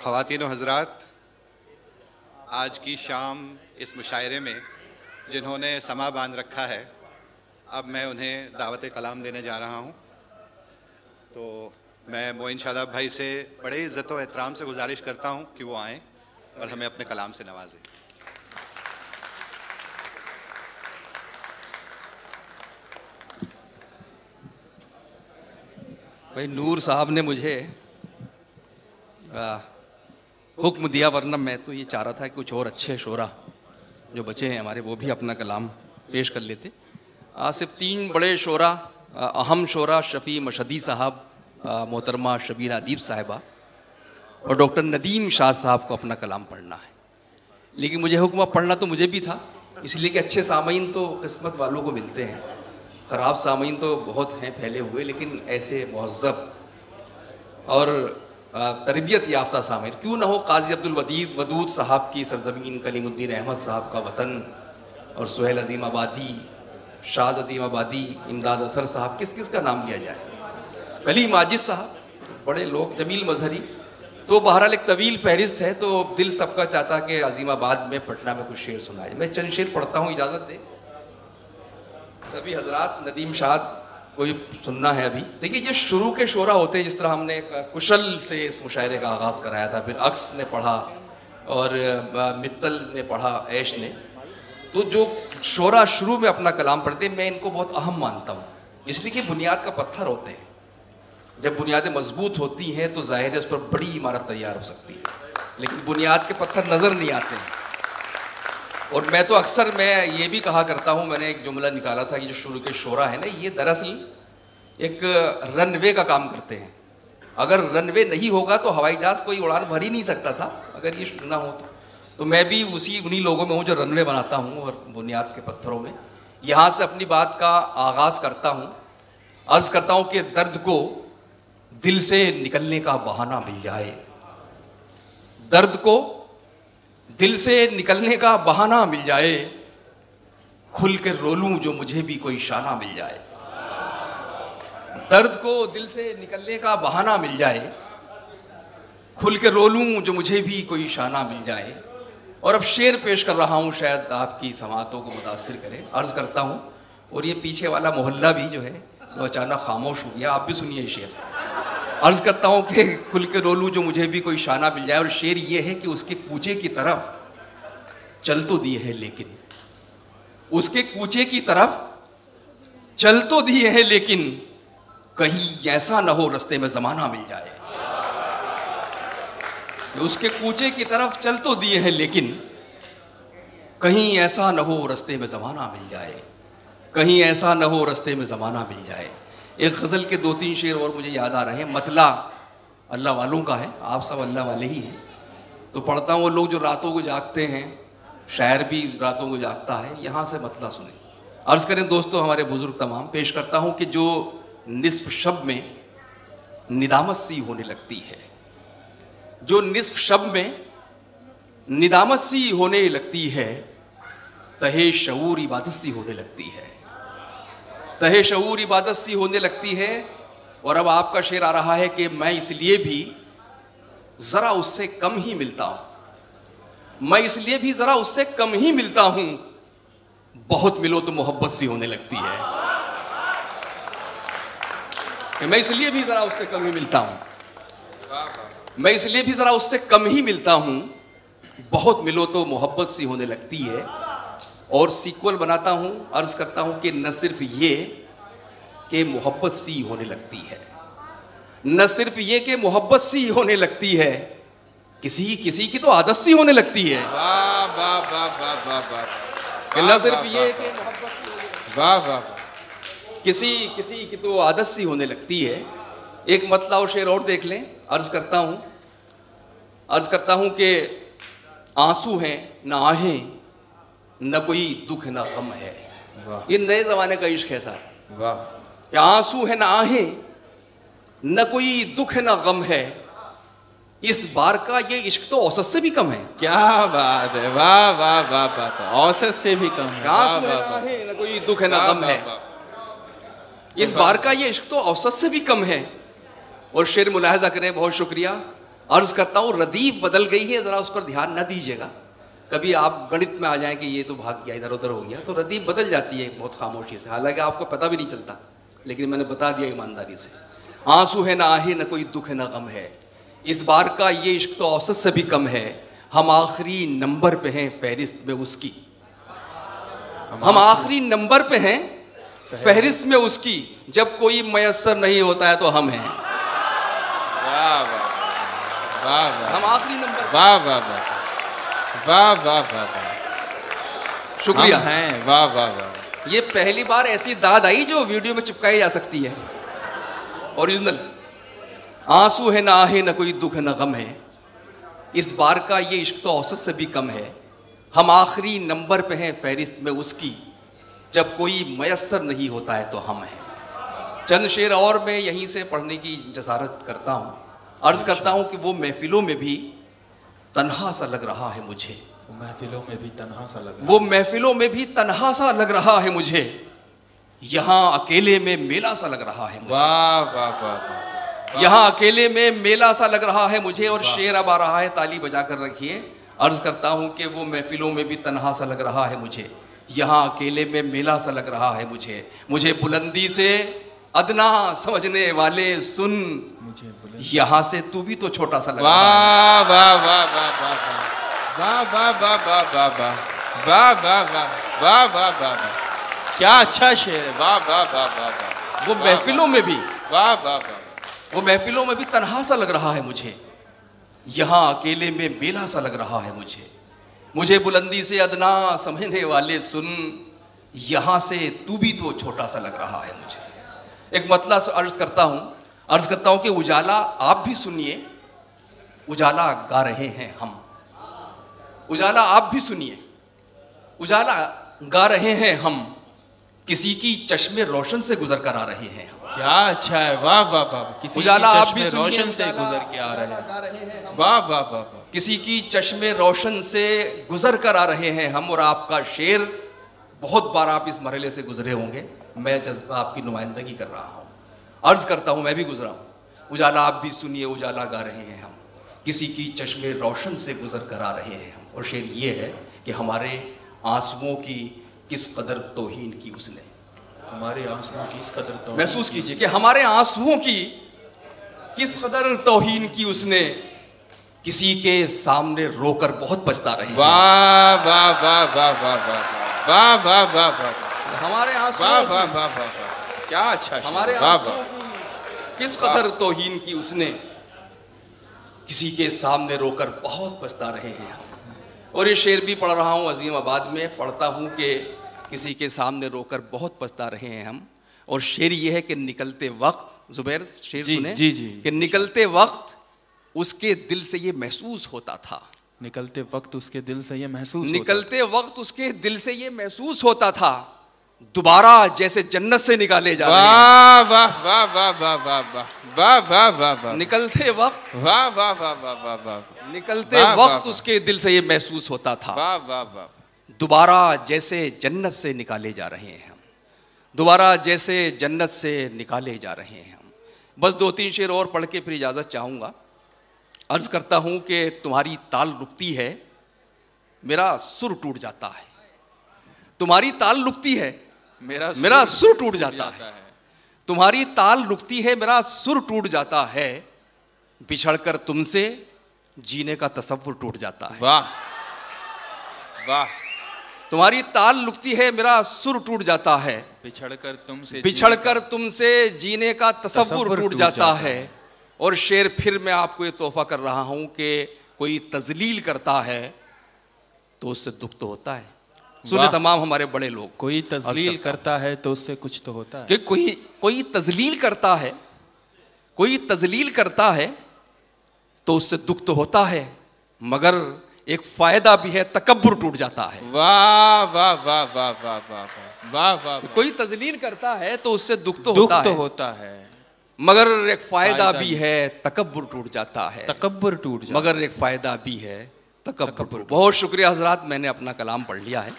ख़वातीन व हज़रात, आज की शाम इस मुशायरे में जिन्होंने समा बांध रखा है, अब मैं उन्हें दावत कलाम देने जा रहा हूँ। तो मैं मोइन शादाब भाई से बड़े इज़्ज़त व एहतराम से गुजारिश करता हूँ कि वो आएँ और हमें अपने कलाम से नवाजें। भाई नूर साहब ने मुझे हुक्म दिया, वरना मैं तो ये चाह रहा था कि कुछ और अच्छे शोरा जो बचे हैं हमारे वो भी अपना कलाम पेश कर लेते। आज सिर्फ 3 बड़े शोरा, अहम शोरा शफ़ी मशदी साहब, मोहतरमा शबीना अदीब साहिबा और डॉक्टर नदीम शाह साहब को अपना कलाम पढ़ना है। लेकिन मुझे हुक्म पढ़ना तो मुझे भी था, इसलिए कि अच्छे सामीन तो किस्मत वालों को मिलते हैं, ख़राब सामीन तो बहुत हैं फैले हुए, लेकिन ऐसे मुहज़्ज़ब और तरबियत याफ्ता सामीन क्यों ना हो। काजी अब्दुल वदूद साहब की सरजमीन, कलीमुद्दीन अहमद साहब का वतन और सुहेल अजीम आबादी, शाह अजीम आबादी, इमदाद असर साहब, किस किस का नाम लिया जाए, कलीम माजिद साहब, बड़े लोग, जमील मजहरी। तो बहरहाल एक तवील फहरिस्त है, तो दिल सबका चाहता कि अजीमाबाद में, पटना में कुछ शेर सुनाए। मैं चंद शेर पढ़ता हूँ, इजाज़त दे सभी हजरात। नदीम शाह को भी सुनना है अभी। देखिए, ये शुरू के शोरा होते हैं, जिस तरह हमने कुशल से इस मुशायरे का आगाज़ कराया था, फिर अक्स ने पढ़ा और मित्तल ने पढ़ा, ऐश ने। तो जो शोरा शुरू में अपना कलाम पढ़ते हैं, मैं इनको बहुत अहम मानता हूँ, इसलिए कि बुनियाद का पत्थर होते हैं। जब बुनियादें मजबूत होती हैं तो जाहिर है उस पर बड़ी इमारत तैयार हो सकती है, लेकिन बुनियाद के पत्थर नज़र नहीं आते हैं। और मैं तो अक्सर मैं ये भी कहा करता हूँ, मैंने एक जुमला निकाला था कि जो शुरू के शोरा है ना, ये दरअसल एक रनवे का काम करते हैं। अगर रनवे नहीं होगा तो हवाई जहाज़ कोई उड़ान भर ही नहीं सकता था, अगर ये ना हो तो मैं भी उन्हीं लोगों में हूँ जो रनवे बनाता हूँ और बुनियाद के पत्थरों में। यहाँ से अपनी बात का आगाज़ करता हूँ। अर्ज़ करता हूँ कि दर्द को दिल से निकलने का बहाना मिल जाए, दर्द को दिल से निकलने का बहाना मिल जाए, खुल के रो लूं जो मुझे भी कोई शाना मिल जाए। दर्द को दिल से निकलने का बहाना मिल जाए, खुल के रो लूं जो मुझे भी कोई शाना मिल जाए। और अब शेर पेश कर रहा हूं, शायद आपकी समातों को मुतासिर करे। अर्ज़ करता हूं, और ये पीछे वाला मोहल्ला भी जो है वो अचानक खामोश हो गया, आप भी सुनिए शेर। अर्ज़ करता हूँ कि खुल के रो लूं जो मुझे भी कोई शाना मिल जाए। और शेर ये है कि उसके कूचे की तरफ चल तो दिए हैं, लेकिन उसके कूचे की तरफ चल तो दिए हैं, लेकिन कहीं ऐसा ना हो रास्ते में ज़माना मिल जाए। उसके कूचे की तरफ चल तो दिए हैं, लेकिन कहीं ऐसा ना हो रास्ते में ज़माना मिल जाए, कहीं ऐसा ना हो रास्ते में ज़माना मिल जाए। एक गज़ल के 2-3 शेर और मुझे याद आ रहे हैं। मतला अल्लाह वालों का है, आप सब अल्लाह वाले ही हैं, तो पढ़ता हूँ। वो लोग जो रातों को जागते हैं, शायर भी रातों को जागता है, यहाँ से मतला सुने। अर्ज़ करें दोस्तों, हमारे बुज़ुर्ग तमाम, पेश करता हूँ कि जो निस्फ शब में निदामत सी होने लगती है, जो निस्फ शब में निदामत सी होने लगती है, तहे शऊर इबादत सी होने लगती है, तहे शऊर इबादत सी होने लगती है। और अब आपका शेर आ रहा है कि मैं इसलिए भी ज़रा उससे कम ही मिलता हूँ, मैं इसलिए भी ज़रा उससे कम ही मिलता हूँ, बहुत मिलो तो मोहब्बत सी होने लगती है। कि मैं इसलिए भी ज़रा उससे कम ही मिलता हूँ, मैं इसलिए भी ज़रा उससे कम ही मिलता हूँ, बहुत मिलो तो मोहब्बत सी होने लगती है। और सीक्वल बनाता हूँ, अर्ज़ करता हूँ कि न सिर्फ ये कि मोहब्बत सी होने लगती है, न सिर्फ ये कि मोहब्बत सी होने लगती है, किसी किसी की तो आदत सी होने लगती है। वाह वाह वाह वाह वाह वाह। न सिर्फ ये कि मोहब्बत, वाह वाह, किसी किसी की तो आदत सी होने लगती है। एक मतला और शेर और देख लें। अर्ज़ करता हूँ कि आंसू हैं न आहें, न कोई दुख न गम है। ये नए ज़माने का इश्क है साहब। वाह। कि आंसू है न आहें, न कोई दुख न गम है, इस बार का ये इश्क तो औसत से भी कम है। क्या बात है, वाह वाह वाह वाह, औसत से भी कम है। आंसू है न आहें, न कोई दुख न गम है, इस बार का ये इश्क तो औसत से भी कम है। और शेर मुलाहजा करें, बहुत शुक्रिया। अर्ज करता हूँ रदीफ बदल गई है, ज़रा उस पर ध्यान न दीजिएगा। कभी आप गणित में आ जाएं कि ये तो भाग गया, इधर उधर हो गया, तो रदीफ बदल जाती है बहुत खामोशी से, हालांकि आपको पता भी नहीं चलता, लेकिन मैंने बता दिया ईमानदारी से। आंसू है ना आहे, न कोई दुख है ना गम है, इस बार का ये इश्क तो औसत से भी कम है, हम आखिरी नंबर पे हैं फहरिस्त में उसकी, हम आखिरी नंबर पे हैं फहरिस्त में उसकी, जब कोई मयसर नहीं होता है तो हम हैं। वाह वाह वाह वाह, हम आखिरी नंबर, वाह वाह वाह वाह वाह वाह वाह, शुक्रिया हैं, वाह वाह वाह। ये पहली बार ऐसी दाद आई जो वीडियो में चिपकाई जा सकती है, ओरिजिनल। आंसू है ना आहे, न कोई दुख है न गम है, इस बार का ये इश्क तो औसत से भी कम है, हम आखिरी नंबर पे हैं फहरिस्त में उसकी, जब कोई मयसर नहीं होता है तो हम हैं। चंद शेर और मैं यहीं से पढ़ने की जसारत करता हूँ। अर्ज करता हूँ कि वो महफिलों में भी तन्हा सा लग रहा है मुझे, महफिलों में भी तन्हा सा लग, वो महफिलों में भी तन्हा सा लग रहा है मुझे, यहाँ अकेले में मेला सा लग रहा है मुझे। वाह वाह वाह, यहाँ अकेले में मेला सा लग रहा है मुझे। और शेर अब आ रहा है, ताली बजा कर रखिए। अर्ज करता हूँ कि वो महफिलों में भी तन्हा सा लग रहा है मुझे, यहाँ अकेले में मेला सा लग रहा है मुझे, मुझे बुलंदी से अदना समझने वाले सुन, यहाँ से तू भी तो छोटा सा लग रहा है। वाह वाह वाह वाह वाह वाह वाह वाह वाह वाह वाह वाह वाह वाह वाह वाह, क्या अच्छा शेर है, वाह वाह वाह वाह वाह। वो महफिलों में भी, वाह वाह वाह, वो महफिलों में भी तन्हा सा लग रहा है मुझे, यहाँ अकेले में मेला सा लग रहा है मुझे, मुझे बुलंदी से अदना समझने वाले सुन, यहाँ से तू भी तो छोटा सा लग रहा है मुझे। एक मतला अर्ज करता हूँ कि उजाला आप भी सुनिए, उजाला गा रहे हैं हम, उजाला आप भी सुनिए, उजाला गा रहे हैं हम, किसी की चश्मे रोशन से गुजर कर आ रहे हैं हम। क्या अच्छा है, वाह वाह वाह, किसी उजाला की आप चश्मे भी सुनिए, रोशन से गुजर के आ रहे हैं, वाह वाह वाह वाह, किसी की चश्मे रोशन से गुजर कर आ रहे हैं हम। और आपका शेर, बहुत बार आप इस मरहले से गुजरे होंगे, मैं जज्बा आपकी नुमाइंदगी कर रहा हूँ। अर्ज करता हूँ, मैं भी गुजरा हूँ। उजाला आप भी सुनिए, उजाला गा रहे हैं हम, किसी की चश्मे रोशन से गुजर कर आ रहे हैं हम। और शेर ये है कि हमारे आंसुओं की किस कदर तौहीन की उसने, हमारे आंसुओं की इस कदर तो महसूस कीजिए कि हमारे आंसुओं की किस कदर तौहीन की उसने, किसी के सामने रोकर बहुत पछता रहे हैं। वाह वाह वाह वाह वाह वाह वाह वाह वाह वाह, हमारे वाह आंसुओं वाह की वाह वाह वाह, क्या अच्छा शेर, हमारे वाह आंसुओं वाह, की किस कदर तौहीन की उसने, किसी के सामने रोकर बहुत पछता रहे हैं हम। और ये शेर भी पढ़ रहा हूँ, अजीमाबाद में पढ़ता हूँ कि किसी के सामने रोकर बहुत पछता रहे हैं हम। और शेर ये है कि निकलते वक्त, जुबैर शेर जी, सुने जी, जी। कि निकलते वक्त उसके दिल से ये महसूस होता था, निकलते वक्त उसके दिल से ये महसूस निकलते वक्त उसके दिल से ये महसूस होता था, दोबारा जैसे जन्नत से निकाले जा रहे हैं। वाह वाह वाह वाह वाह वाह वाह वाह वाह वाह, निकलते वक्त, वाह वाह वाह वाह वाह वाह, निकलते वाह, वाह, वक्त उसके दिल से ये महसूस होता था, वाह वाह वाह, दोबारा जैसे जन्नत से निकाले जा रहे हैं हम, दोबारा जैसे जन्नत से निकाले जा रहे हैं हम। बस 2-3 शेर और पढ़ के फिर इजाज़त चाहूँगा। अर्ज करता हूँ कि तुम्हारी ताल रुकती है, मेरा सुर टूट जाता है, तुम्हारी ताल रुकती है, मेरा सुर टूट जाता है, तुम्हारी ताल रुकती है, मेरा सुर टूट जाता है, बिछड़कर तुमसे जीने का तसव्वुर टूट जाता है। वाह वाह, तुम्हारी ताल रुकती है, मेरा सुर टूट जाता है, बिछड़कर तुमसे जीने का तसव्वुर टूट जाता है। और शेर फिर मैं आपको ये तोहफा कर रहा हूं कि कोई तजलील करता है तो उससे दुख तो होता है। सुने तमाम हमारे बड़े लोग, कोई तजलील करता है तो उससे कुछ तो होता है, कि कोई तजलील करता है, कोई तजलील करता है तो उससे दुख तो होता है, मगर एक फायदा भी है, तकब्बुर टूट जाता है। वाह वाह वाह वाह वाह वाह वाह वाह, कोई तजलील करता है तो उससे दुख तो होता है, मगर एक फायदा भी है, तकब्बुर टूट जाता है, तकब्बुर टूट जाता है, मगर एक फायदा भी है, तकब्बुर। बहुत शुक्रिया हजरात, मैंने अपना कलाम पढ़ लिया है।